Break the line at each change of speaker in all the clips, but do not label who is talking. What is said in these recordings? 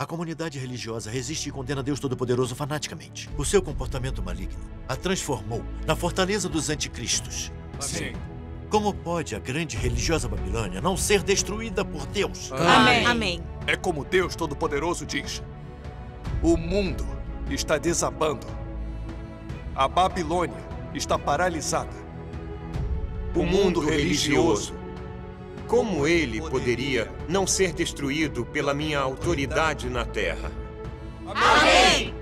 A comunidade religiosa resiste e condena Deus Todo-Poderoso fanaticamente. O seu comportamento maligno a transformou na fortaleza dos anticristos.
Sim.
Como pode a grande religiosa Babilônia não ser destruída por Deus?
Amém. Amém.
É como Deus Todo-Poderoso diz. O mundo está desabando. A Babilônia está paralisada.
O mundo religioso, como ele poderia não ser destruído pela minha autoridade na terra?
Amém.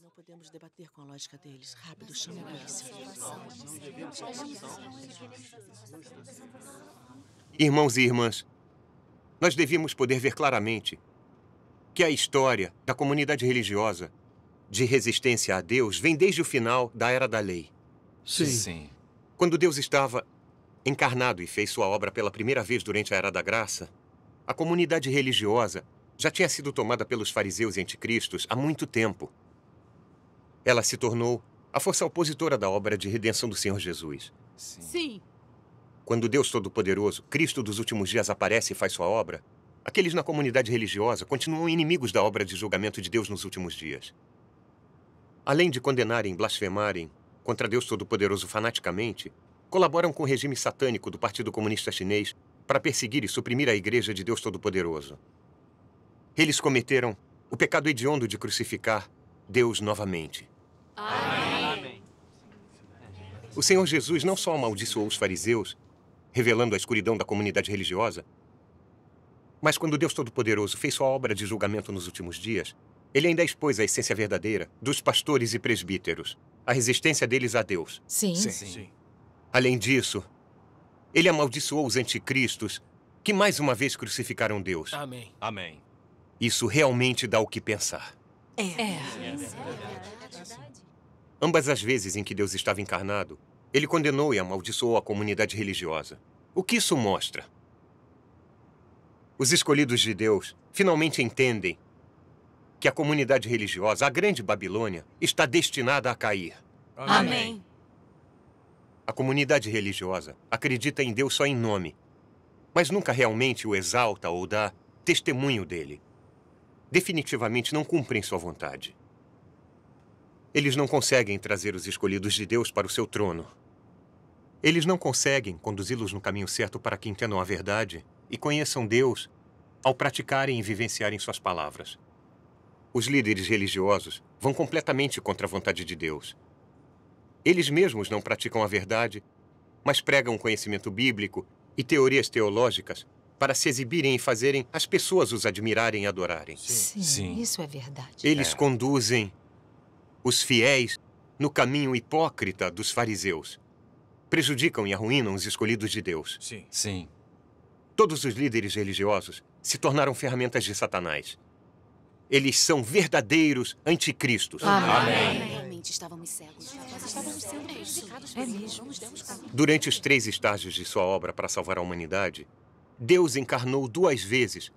Não podemos debater com a lógica deles. Rápido, chama a polícia.
Irmãos e irmãs, nós devíamos poder ver claramente que a história da comunidade religiosa de resistência a Deus vem desde o final da Era da Lei.
Sim.
Quando Deus estava encarnado e fez sua obra pela primeira vez durante a Era da Graça, a comunidade religiosa já tinha sido tomada pelos fariseus e anticristos há muito tempo. Ela se tornou a força opositora da obra de redenção do Senhor Jesus.
Sim.
Quando Deus Todo-Poderoso, Cristo dos últimos dias, aparece e faz sua obra, aqueles na comunidade religiosa continuam inimigos da obra de julgamento de Deus nos últimos dias. Além de condenarem e blasfemarem contra Deus Todo-Poderoso fanaticamente, colaboram com o regime satânico do Partido Comunista Chinês para perseguir e suprimir a Igreja de Deus Todo-Poderoso. Eles cometeram o pecado hediondo de crucificar Deus novamente.
Amém.
O Senhor Jesus não só amaldiçoou os fariseus, revelando a escuridão da comunidade religiosa, mas quando Deus Todo-Poderoso fez sua obra de julgamento nos últimos dias, ele ainda expôs a essência verdadeira dos pastores e presbíteros, a resistência deles a Deus.
Sim.
Além disso, ele amaldiçoou os anticristos que mais uma vez crucificaram Deus.
Amém.
Isso realmente dá o que pensar.
É.
Ambas as vezes em que Deus estava encarnado, ele condenou e amaldiçoou a comunidade religiosa. O que isso mostra? Os escolhidos de Deus finalmente entendem que a comunidade religiosa, a grande Babilônia, está destinada a cair.
Amém.
A comunidade religiosa acredita em Deus só em nome, mas nunca realmente o exalta ou dá testemunho dele. Definitivamente não cumprem sua vontade. Eles não conseguem trazer os escolhidos de Deus para o seu trono. Eles não conseguem conduzi-los no caminho certo para que entendam a verdade e conheçam Deus ao praticarem e vivenciarem suas palavras. Os líderes religiosos vão completamente contra a vontade de Deus. Eles mesmos não praticam a verdade, mas pregam conhecimento bíblico e teorias teológicas para se exibirem e fazerem as pessoas os admirarem e adorarem.
Sim. Isso é verdade.
Eles conduzem os fiéis no caminho hipócrita dos fariseus. Prejudicam e arruinam os escolhidos de Deus.
Sim.
Todos os líderes religiosos se tornaram ferramentas de Satanás. Eles são verdadeiros anticristos.
Amém.
Realmente estávamos cegos. Nós estávamos sendo prejudicados por isso. Nos demos conta.
Durante os 3 estágios de sua obra para salvar a humanidade, Deus encarnou 2 vezes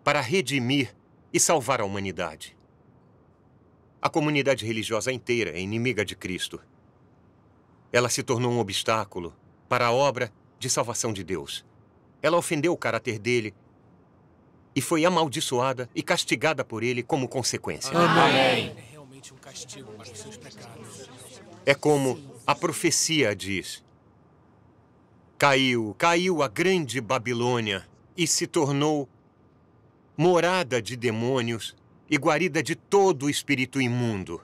para redimir e salvar a humanidade. A comunidade religiosa inteira é inimiga de Cristo. Ela se tornou um obstáculo para a obra de salvação de Deus. Ela ofendeu o caráter dele e foi amaldiçoada e castigada por ele como consequência.
Amém.
É realmente um castigo para os seus pecados.
É como a profecia diz. Caiu a grande Babilônia e se tornou morada de demônios e guarida de todo o espírito imundo.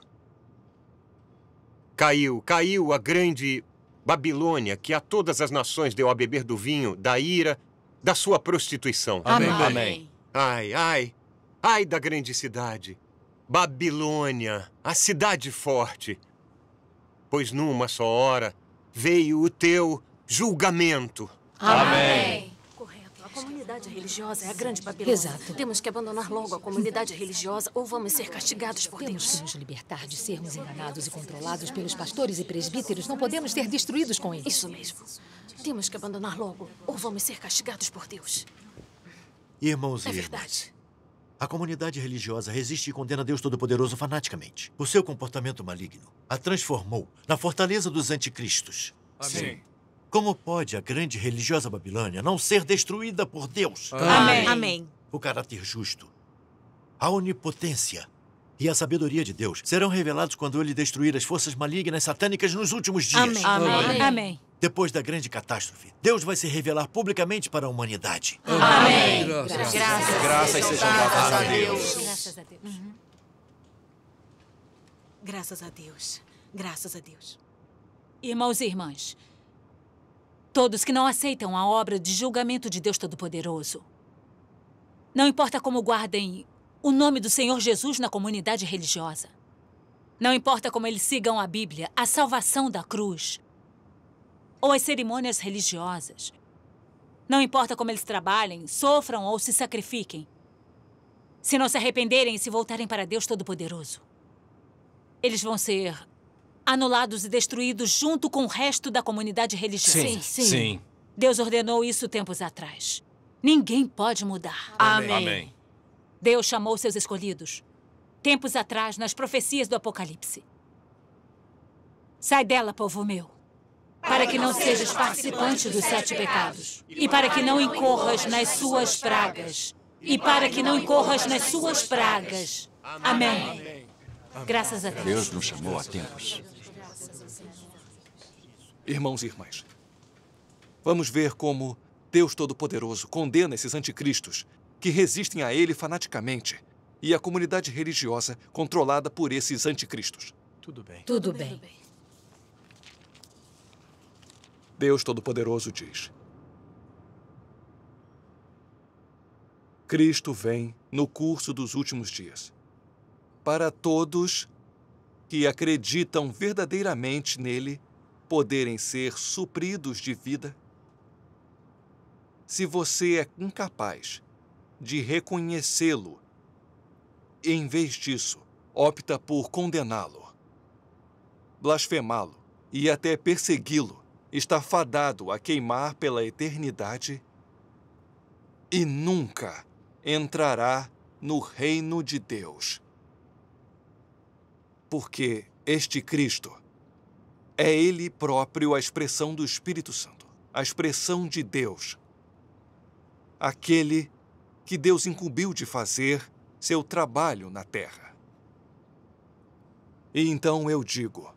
Caiu a grande Babilônia, que a todas as nações deu a beber do vinho, da ira, da sua prostituição.
Amém.
Ai da grande cidade, Babilônia, a cidade forte. Pois numa só hora veio o teu julgamento.
Amém.
Correto. A comunidade religiosa é a grande Babilônia.
Exato.
Temos que abandonar logo a comunidade religiosa ou vamos ser castigados por
Temos que
Deus.
nos libertar de sermos enganados e controlados pelos pastores e presbíteros. Não podemos ser destruídos com eles.
Isso mesmo. Temos que abandonar logo ou vamos ser castigados por Deus.
Irmãos e
É
irmãs,
verdade.
A comunidade religiosa resiste e condena Deus Todo-Poderoso fanaticamente. O seu comportamento maligno a transformou na fortaleza dos anticristos.
Sim.
Como pode a grande religiosa Babilônia não ser destruída por Deus?
Amém. Amém.
O caráter justo, a onipotência e a sabedoria de Deus serão revelados quando ele destruir as forças malignas satânicas nos últimos dias.
Amém. Amém.
Amém.
Depois da grande catástrofe, Deus vai se revelar publicamente para a humanidade.
Amém.
Graças sejam dadas a Deus.
Graças a Deus.
Graças a Deus. Graças a Deus.
Irmãos e irmãs, todos que não aceitam a obra de julgamento de Deus Todo-Poderoso, não importa como guardem o nome do Senhor Jesus na comunidade religiosa, não importa como eles sigam a Bíblia, a salvação da cruz, ou as cerimônias religiosas, não importa como eles trabalhem, sofram ou se sacrifiquem, se não se arrependerem e se voltarem para Deus Todo-Poderoso, eles vão ser anulados e destruídos junto com o resto da comunidade religiosa.
Sim.
Deus ordenou isso tempos atrás. Ninguém pode mudar.
Amém.
Deus chamou seus escolhidos tempos atrás nas profecias do Apocalipse. Sai dela, povo meu, para que não sejas participante dos 7 pecados, e para que não incorras nas suas pragas, e para que não incorras nas suas pragas. Amém. Graças a Deus.
Deus nos chamou a tempos.
Irmãos e irmãs, vamos ver como Deus Todo-Poderoso condena esses anticristos que resistem a ele fanaticamente e a comunidade religiosa controlada por esses anticristos.
Tudo bem.
Tudo bem.
Deus Todo-Poderoso diz: Cristo vem no curso dos últimos dias, para todos que acreditam verdadeiramente nele poderem ser supridos de vida. Se você é incapaz de reconhecê-lo e, em vez disso, opta por condená-lo, blasfemá-lo e até persegui-lo, está fadado a queimar pela eternidade e nunca entrará no reino de Deus. Porque este Cristo é Ele próprio a expressão do Espírito Santo, a expressão de Deus, aquele que Deus incumbiu de fazer seu trabalho na terra. E então eu digo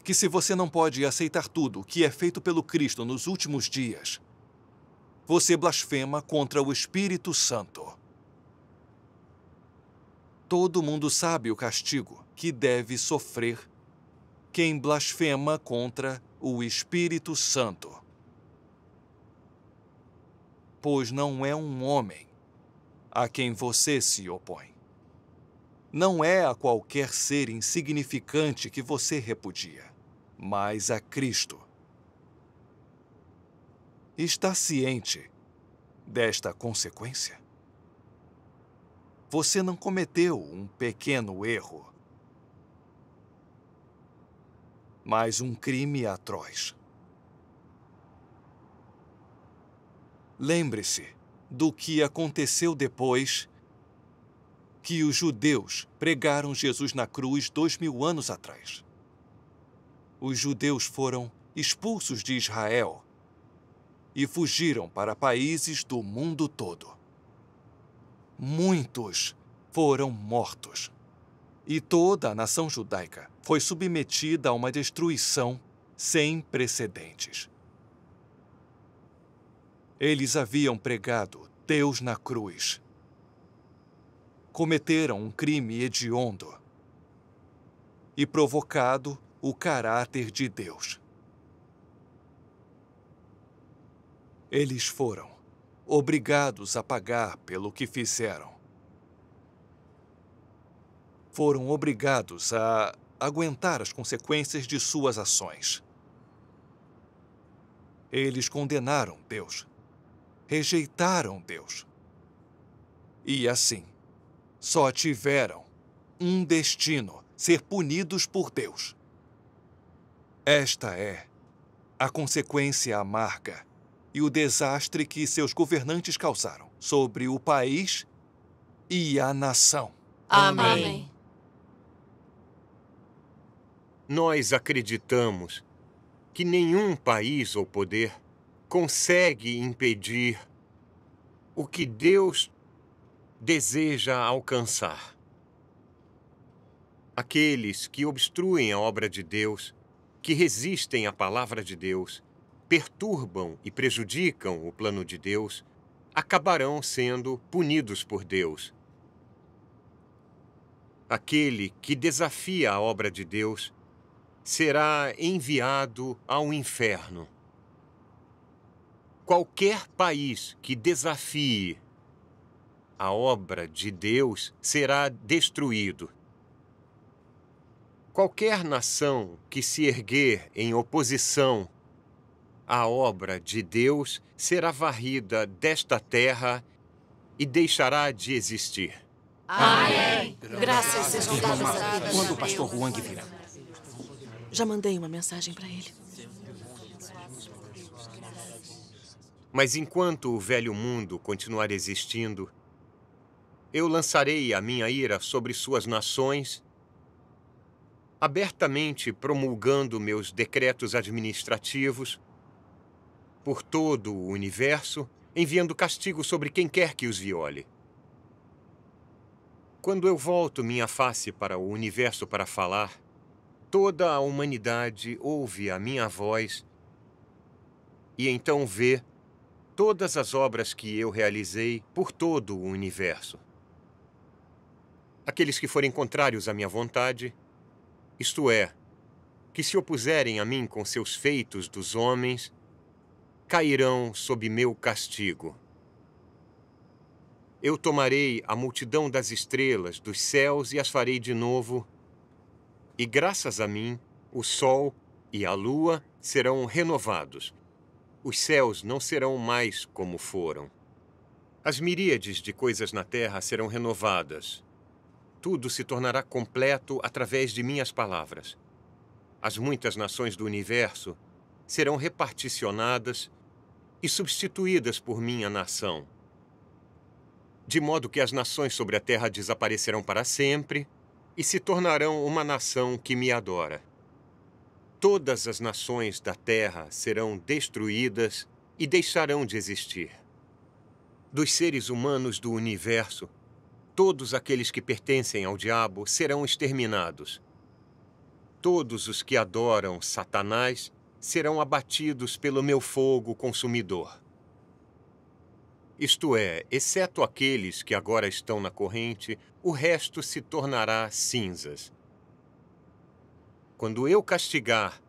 que se você não pode aceitar tudo o que é feito pelo Cristo nos últimos dias, você blasfema contra o Espírito Santo. Todo mundo sabe o castigo que deve sofrer quem blasfema contra o Espírito Santo. Pois não é um homem a quem você se opõe. Não é a qualquer ser insignificante que você repudia, mas a Cristo. Está ciente desta consequência? Você não cometeu um pequeno erro, mas um crime atroz. Lembre-se do que aconteceu depois que os judeus pregaram Jesus na cruz 2000 anos atrás. Os judeus foram expulsos de Israel e fugiram para países do mundo todo. Muitos foram mortos e toda a nação judaica foi submetida a uma destruição sem precedentes. Eles haviam pregado Deus na cruz. Cometeram um crime hediondo e provocado o caráter de Deus. Eles foram obrigados a pagar pelo que fizeram. Foram obrigados a aguentar as consequências de suas ações. Eles condenaram Deus, rejeitaram Deus. E assim, só tiveram um destino: ser punidos por Deus. Esta é a consequência amarga e o desastre que seus governantes causaram sobre o país e a nação.
Amém.
Nós acreditamos que nenhum país ou poder consegue impedir o que Deus deseja alcançar. Aqueles que obstruem a obra de Deus, que resistem à palavra de Deus, perturbam e prejudicam o plano de Deus, acabarão sendo punidos por Deus. Aquele que desafia a obra de Deus será enviado ao inferno. Qualquer país que desafie a obra de Deus será destruído. Qualquer nação que se erguer em oposição à obra de Deus será varrida desta terra e deixará de existir.
Amém. Graças sejam dadas a Deus.
Quando o pastor Huang virá?
Já mandei uma mensagem para ele.
Mas enquanto o velho mundo continuar existindo, eu lançarei a minha ira sobre suas nações, abertamente promulgando meus decretos administrativos por todo o universo, enviando castigo sobre quem quer que os viole. Quando eu volto minha face para o universo para falar, toda a humanidade ouve a minha voz e então vê todas as obras que eu realizei por todo o universo. Aqueles que forem contrários à minha vontade, isto é, que se opuserem a mim com seus feitos dos homens, cairão sob meu castigo. Eu tomarei a multidão das estrelas dos céus e as farei de novo, e graças a mim, o sol e a lua serão renovados. Os céus não serão mais como foram. As miríades de coisas na terra serão renovadas. Tudo se tornará completo através de minhas palavras. As muitas nações do universo serão reparticionadas e substituídas por minha nação. De modo que as nações sobre a terra desaparecerão para sempre e se tornarão uma nação que me adora. Todas as nações da terra serão destruídas e deixarão de existir. Dos seres humanos do universo, todos aqueles que pertencem ao diabo serão exterminados. Todos os que adoram Satanás serão abatidos pelo meu fogo consumidor. Isto é, exceto aqueles que agora estão na corrente, o resto se tornará cinzas. Quando eu castigar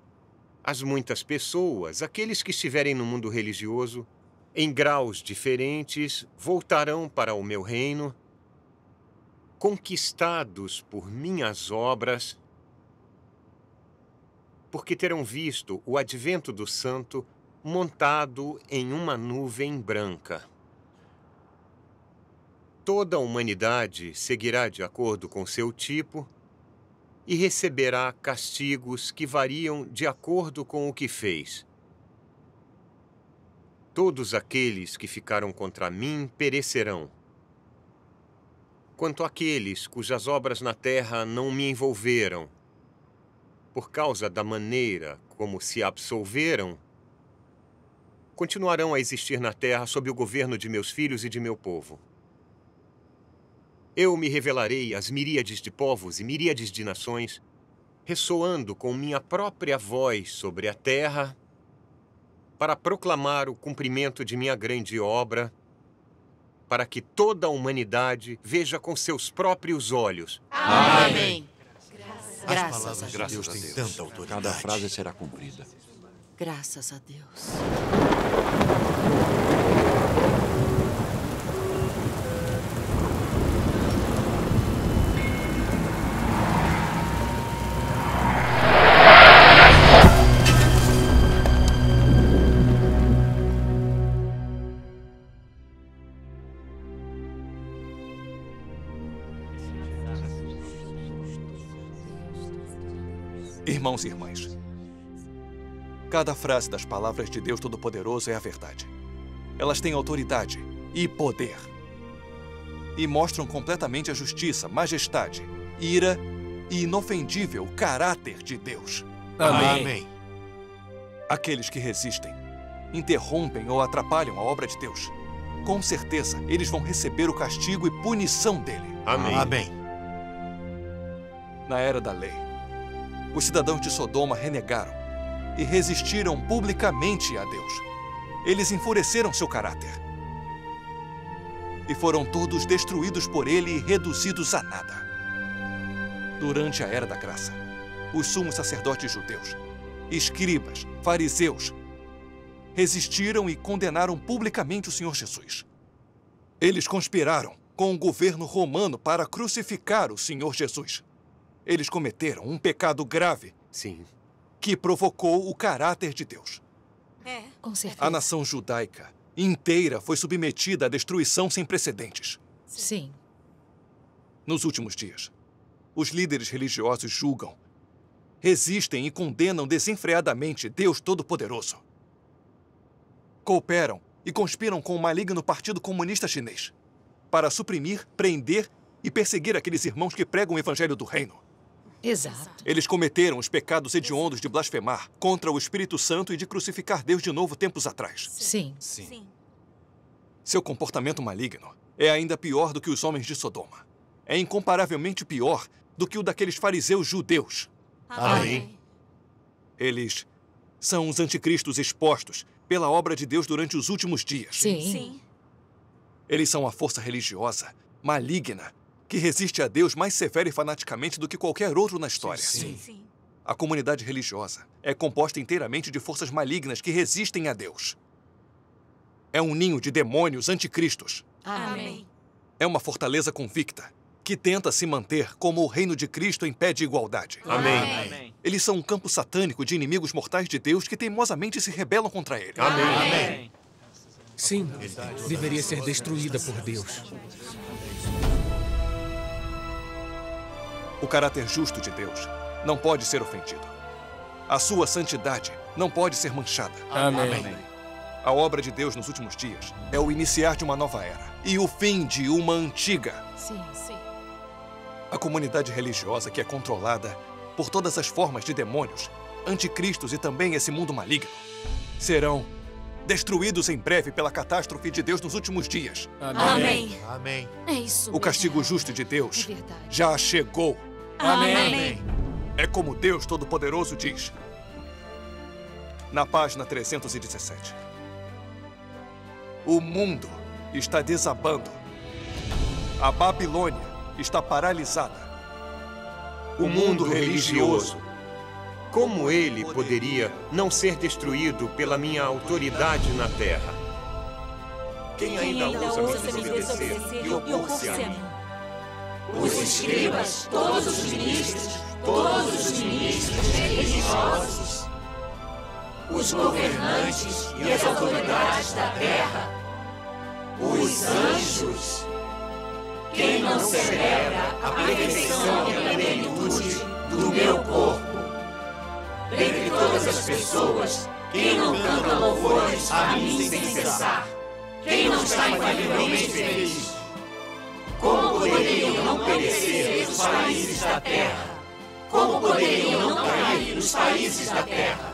as muitas pessoas, aqueles que estiverem no mundo religioso, em graus diferentes, voltarão para o meu reino, conquistados por minhas obras, porque terão visto o advento do Santo montado em uma nuvem branca. Toda a humanidade seguirá de acordo com seu tipo e receberá castigos que variam de acordo com o que fez. Todos aqueles que ficaram contra mim perecerão. Quanto àqueles cujas obras na terra não me envolveram, por causa da maneira como se absolveram, continuarão a existir na terra sob o governo de meus filhos e de meu povo. Eu me revelarei às miríades de povos e miríades de nações, ressoando com minha própria voz sobre a terra, para proclamar o cumprimento de minha grande obra, para que toda a humanidade veja com seus próprios olhos.
Amém.
Graças a
Graças
Deus
a
tem
Deus.
tanta autoridade.
Cada frase será cumprida.
Graças a Deus.
Irmãos e irmãs, cada frase das palavras de Deus Todo-Poderoso é a verdade. Elas têm autoridade e poder. e mostram completamente a justiça, majestade, ira e inofendível caráter de Deus.
Amém.
Aqueles que resistem, interrompem ou atrapalham a obra de Deus, com certeza eles vão receber o castigo e punição dele.
Amém.
Amém.
Na era da lei, os cidadãos de Sodoma renegaram e resistiram publicamente a Deus. Eles enfureceram seu caráter e foram todos destruídos por ele e reduzidos a nada. Durante a Era da Graça, os sumos sacerdotes judeus, escribas, fariseus, resistiram e condenaram publicamente o Senhor Jesus. Eles conspiraram com o governo romano para crucificar o Senhor Jesus. Eles cometeram um pecado grave.
Sim.
Que provocou o caráter de Deus.
Com certeza.
A nação judaica inteira foi submetida à destruição sem precedentes.
Sim.
Nos últimos dias, os líderes religiosos julgam, resistem e condenam desenfreadamente Deus Todo-Poderoso. Cooperam e conspiram com o maligno Partido Comunista Chinês para suprimir, prender e perseguir aqueles irmãos que pregam o Evangelho do Reino.
Exato.
Eles cometeram os pecados hediondos de blasfemar contra o Espírito Santo e de crucificar Deus de novo tempos atrás.
Sim.
Seu comportamento maligno é ainda pior do que os homens de Sodoma. É incomparavelmente pior do que o daqueles fariseus judeus.
Amém.
Eles são os anticristos expostos pela obra de Deus durante os últimos dias.
Sim.
Eles são a força religiosa, maligna, que resiste a Deus mais severa e fanaticamente do que qualquer outro na história. A comunidade religiosa é composta inteiramente de forças malignas que resistem a Deus. É um ninho de demônios anticristos.
Amém.
É uma fortaleza convicta que tenta se manter como o reino de Cristo em pé de igualdade.
Amém.
Eles são um campo satânico de inimigos mortais de Deus que teimosamente se rebelam contra ele.
Amém.
Sim, deveria ser destruída por Deus.
O caráter justo de Deus não pode ser ofendido. A sua santidade não pode ser manchada.
Amém.
A obra de Deus nos últimos dias é o iniciar de uma nova era e o fim de uma antiga.
Sim.
A comunidade religiosa que é controlada por todas as formas de demônios, anticristos e também esse mundo maligno serão destruídos em breve pela catástrofe de Deus nos últimos dias.
Amém.
Amém.
É isso.
O castigo
mesmo.
justo de Deus
É verdade.
já chegou.
Amém.
É como Deus Todo-Poderoso diz. Na página 317. O mundo está desabando. A Babilônia está paralisada.
O mundo religioso. Como ele poderia não ser destruído pela minha autoridade na terra? Quem ainda ousa me desobedecer e opor-se a mim?
Os escribas, todos os ministros religiosos, os governantes e as autoridades da terra, os anjos. Quem não celebra a perfeição e a plenitude do meu corpo? Dentre todas as pessoas, quem não canta louvores a mim sem cessar? Quem não está infalivelmente feliz? Como poderiam não perecer os países da terra? Como poderiam não cair os países da terra?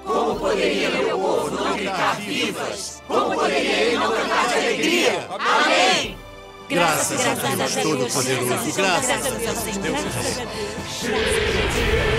Como poderia meu povo não gritar vivas? Como poderia ele não cantar de alegria? Amém!
Graças a Deus Todo-Poderoso. Graças a Deus.
Graças a Deus.